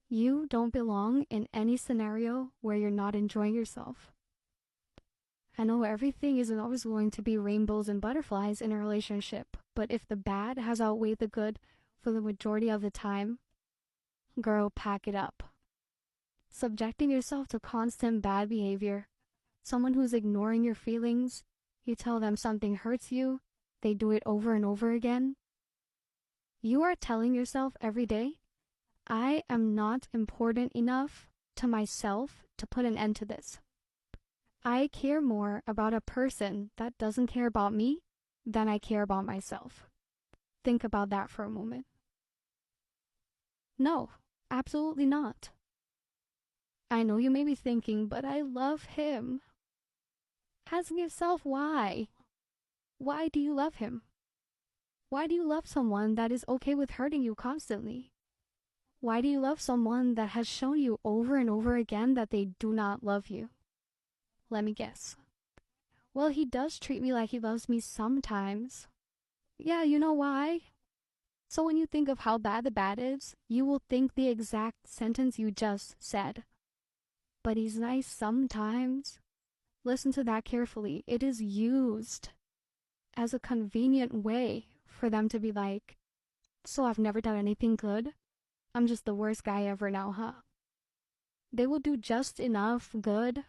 You don't belong in any scenario where you're not enjoying yourself. I know everything isn't always going to be rainbows and butterflies in a relationship, but if the bad has outweighed the good for the majority of the time, girl, pack it up. Subjecting yourself to constant bad behavior, someone who's ignoring your feelings, you tell them something hurts you, they do it over and over again. You are telling yourself every day, I am not important enough to myself to put an end to this. I care more about a person that doesn't care about me than I care about myself. Think about that for a moment. No, absolutely not. I know you may be thinking, but I love him. Ask yourself why. Why do you love him? Why do you love someone that is okay with hurting you constantly? Why do you love someone that has shown you over and over again that they do not love you? Let me guess. Well, he does treat me like he loves me sometimes. Yeah, you know why? So when you think of how bad the bad is, you will think the exact sentence you just said. But he's nice sometimes. Listen to that carefully. It is used as a convenient way for them to be like, so I've never done anything good? I'm just the worst guy ever now, huh? They will do just enough good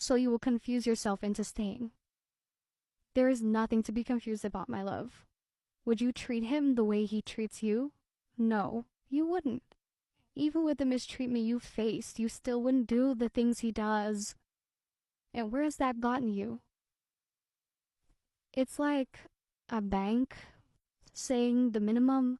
so you will confuse yourself into staying. There is nothing to be confused about, my love. Would you treat him the way he treats you? No, you wouldn't. Even with the mistreatment you faced, you still wouldn't do the things he does. And where has that gotten you? It's like a bank saying the minimum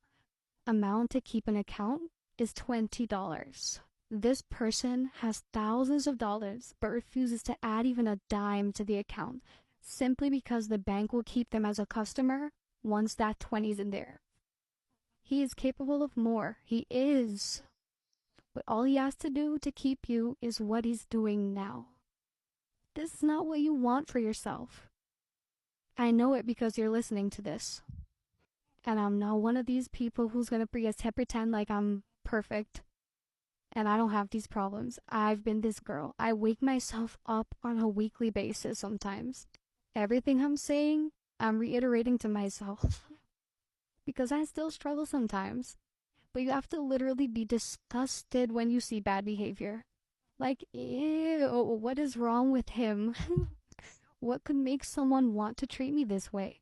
amount to keep an account is $20. This person has thousands of dollars but refuses to add even a dime to the account simply because the bank will keep them as a customer once that 20's in there. He is capable of more. He is. But all he has to do to keep you is what he's doing now. This is not what you want for yourself. I know it because you're listening to this. And I'm not one of these people who's gonna pretend like I'm perfect and I don't have these problems. I've been this girl. I wake myself up on a weekly basis sometimes. Everything I'm saying, I'm reiterating to myself because I still struggle sometimes. But you have to literally be disgusted when you see bad behavior. Like, ew, what is wrong with him? What could make someone want to treat me this way?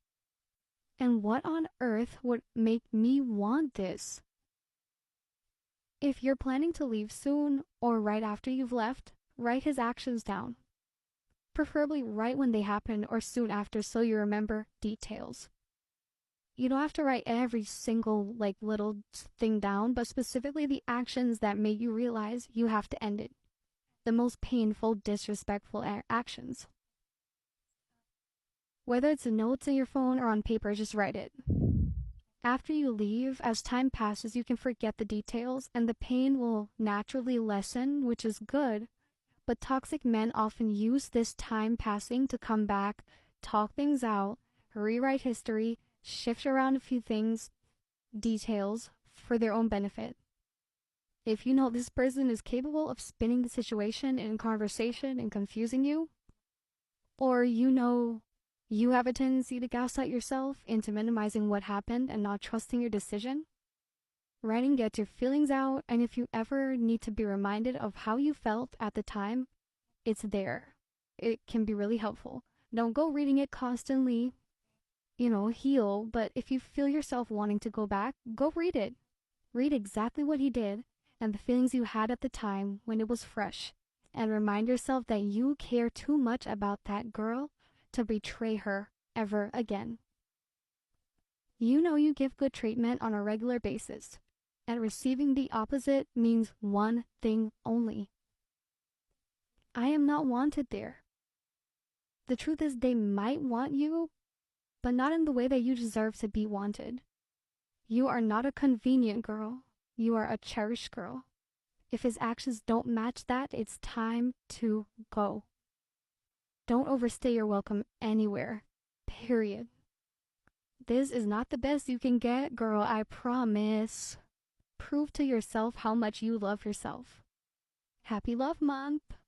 And what on earth would make me want this? If you're planning to leave soon or right after you've left, write his actions down. Preferably right when they happen or soon after so you remember details. You don't have to write every single little thing down, but specifically the actions that make you realize you have to end it. The most painful, disrespectful actions. Whether it's notes in your phone or on paper, just write it. After you leave, as time passes, you can forget the details and the pain will naturally lessen, which is good. But toxic men often use this time passing to come back, talk things out, rewrite history, shift around a few things, details, for their own benefit. If you know this person is capable of spinning the situation in conversation and confusing you, or you know you have a tendency to gaslight yourself into minimizing what happened and not trusting your decision, writing gets your feelings out, and if you ever need to be reminded of how you felt at the time, it's there. It can be really helpful. Don't go reading it constantly, heal, but if you feel yourself wanting to go back, go read it. Read exactly what he did and the feelings you had at the time when it was fresh, and remind yourself that you care too much about that girl to betray her ever again. You know you give good treatment on a regular basis, and receiving the opposite means one thing only. I am not wanted there. The truth is they might want you, but not in the way that you deserve to be wanted. You are not a convenient girl. You are a cherished girl. If his actions don't match that, it's time to go. Don't overstay your welcome anywhere. Period. This is not the best you can get, girl, I promise. prove to yourself how much you love yourself. Happy Love Month!